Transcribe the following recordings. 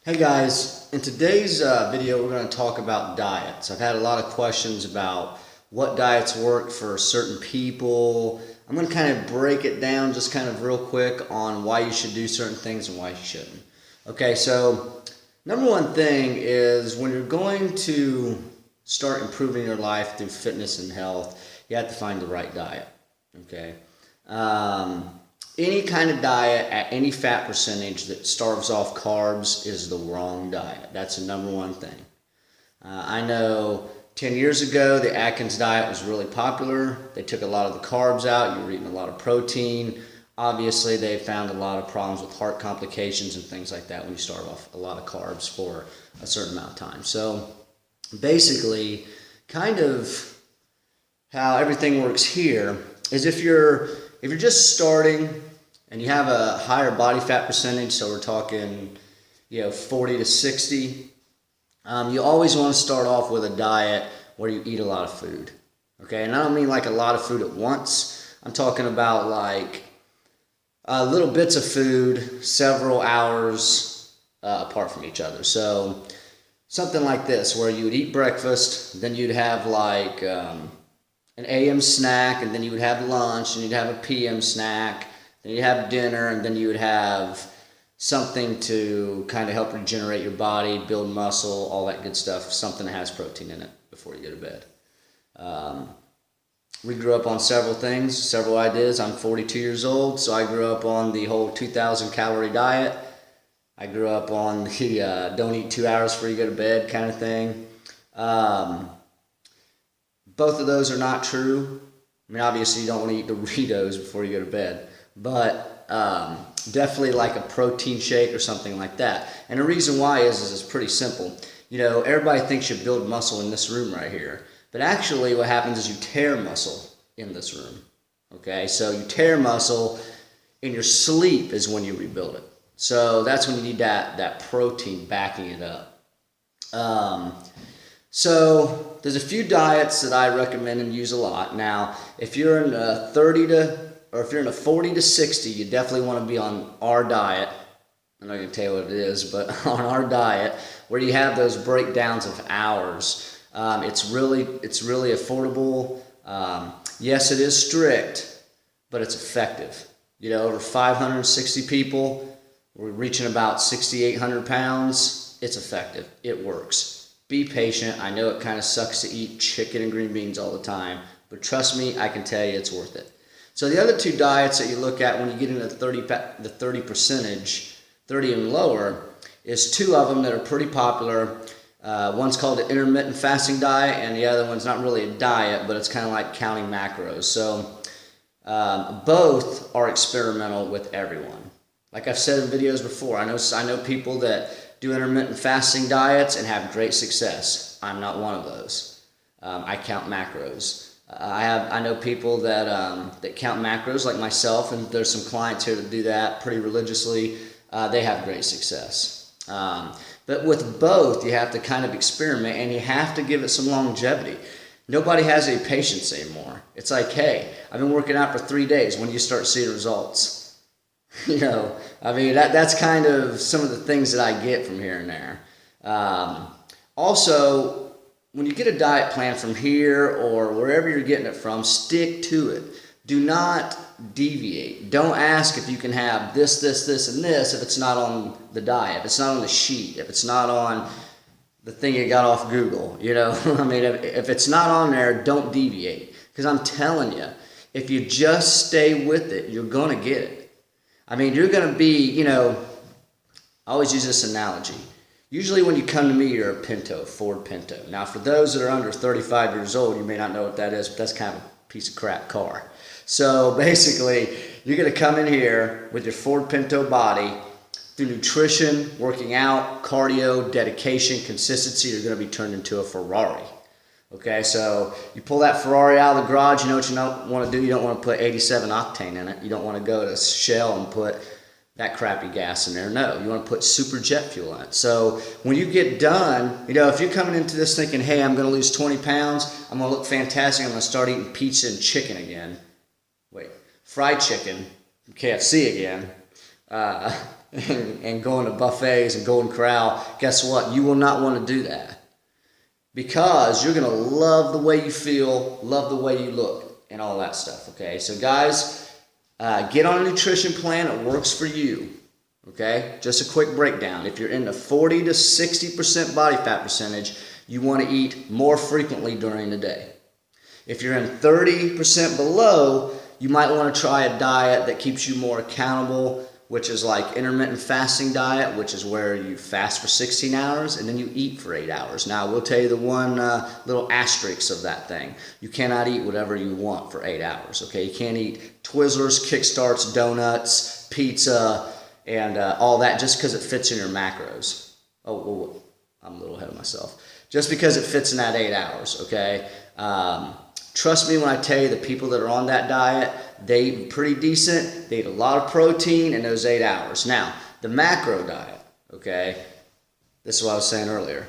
Hey guys, in today's video we're going to talk about diets. I've had a lot of questions about what diets work for certain people. I'm going to kind of break it down just kind of real quick on why you should do certain things and why you shouldn't. Okay, so number one thing is when you're going to start improving your life through fitness and health, you have to find the right diet. Okay. Any kind of diet at any fat percentage that starves off carbs is the wrong diet. That's the number one thing. I know 10 years ago the Atkins diet was really popular. They took a lot of the carbs out. You were eating a lot of protein. Obviously they found a lot of problems with heart complications and things like that when you starve off a lot of carbs for a certain amount of time. So basically kind of how everything works here is if you're just starting and you have a higher body fat percentage, so we're talking 40 to 60, you always want to start off with a diet where you eat a lot of food. Okay, and I don't mean like a lot of food at once. I'm talking about like little bits of food several hours apart from each other. So something like this, where you would eat breakfast, then you'd have like an AM snack, and then you would have lunch, and you'd have a PM snack, then you'd have dinner, and then you would have something to kind of help regenerate your body, build muscle, all that good stuff, something that has protein in it before you go to bed. We grew up on several things, several ideas. I'm 42 years old, so I grew up on the whole 2,000 calorie diet. I grew up on the don't eat 2 hours before you go to bed kind of thing. Both of those are not true. I mean, obviously you don't want to eat Doritos before you go to bed, but definitely like a protein shake or something like that. And the reason why is it's pretty simple. Everybody thinks you build muscle in this room right here, but actually what happens is you tear muscle in this room. Okay, so you tear muscle in your sleep is when you rebuild it. So that's when you need that protein backing it up. So there's a few diets that I recommend and use a lot. Now, if you're in a 40 to 60, you definitely want to be on our diet. I'm not going to tell you what it is, but on our diet, where you have those breakdowns of hours. It's really affordable. Yes, it is strict, but it's effective. Over 560 people, we're reaching about 6,800 pounds. It's effective. It works. Be patient. I know it kind of sucks to eat chicken and green beans all the time, but trust me, I can tell you it's worth it. So the other two diets that you look at when you get into the 30 percentage, 30 and lower, is two of them that are pretty popular. One's called the intermittent fasting diet, and the other one's not really a diet, but it's kind of like counting macros. So both are experimental with everyone. Like I've said in videos before, I know people that do intermittent fasting diets and have great success. I'm not one of those. I count macros. I know people that count macros like myself, and there's some clients here that do that pretty religiously. They have great success. But with both, you have to kind of experiment, and you have to give it some longevity. Nobody has any patience anymore. It's like, hey, I've been working out for 3 days. When do you start seeing results? That's kind of some of the things that I get from here and there. Also, when you get a diet plan from here or wherever you're getting it from, stick to it. Do not deviate. Don't ask if you can have this, and this if it's not on the diet, if it's not on the sheet, if it's not on the thing you got off Google. If it's not on there, don't deviate. Because I'm telling you, if you just stay with it, you're going to get it. You're going to be, I always use this analogy. Usually when you come to me, you're a Pinto, Ford Pinto. Now, for those that are under 35 years old, you may not know what that is, but that's kind of a piece of crap car. So basically, you're going to come in here with your Ford Pinto body. Through nutrition, working out, cardio, dedication, consistency, you're going to be turned into a Ferrari. Okay, so you pull that Ferrari out of the garage, you know what you don't want to do? You don't want to put 87 octane in it. You don't want to go to Shell and put that crappy gas in there. No, you want to put super jet fuel in it. So when you get done, if you're coming into this thinking, hey, I'm going to lose 20 pounds, I'm going to look fantastic, I'm going to start eating pizza and chicken again. Fried chicken, KFC again. and going to buffets and Golden Corral, guess what? You will not want to do that, because you're going to love the way you feel, love the way you look, and all that stuff, okay? So guys, get on a nutrition plan that works for you, okay? Just a quick breakdown. If you're in the 40 to 60% body fat percentage, you want to eat more frequently during the day. If you're in 30% below, you might want to try a diet that keeps you more accountable, which is like intermittent fasting diet, which is where you fast for 16 hours and then you eat for 8 hours. Now, I will tell you the one little asterisk of that thing. You cannot eat whatever you want for 8 hours, okay? You can't eat Twizzlers, Kickstarts, donuts, pizza, and all that just because it fits in your macros. Oh, I'm a little ahead of myself. Just because it fits in that 8 hours, okay? Trust me when I tell you the people that are on that diet, they eat pretty decent. They eat a lot of protein in those 8 hours. Now, the macro diet, okay, this is what I was saying earlier.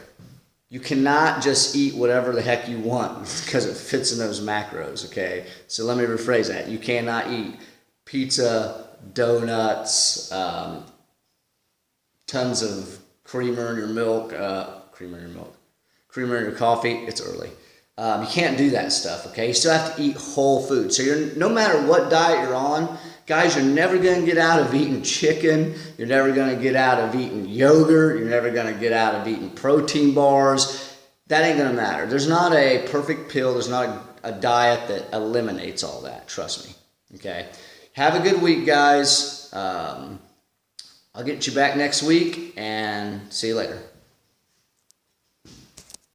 You cannot just eat whatever the heck you want because it fits in those macros, okay? So let me rephrase that. You cannot eat pizza, donuts, tons of creamer in your milk, creamer in your coffee. It's early. You can't do that stuff, okay? You still have to eat whole food. So no matter what diet you're on, guys, you're never going to get out of eating chicken. You're never going to get out of eating yogurt. You're never going to get out of eating protein bars. That ain't going to matter. There's not a perfect pill. There's not a diet that eliminates all that. Trust me, okay? Have a good week, guys. I'll get you back next week, and see you later.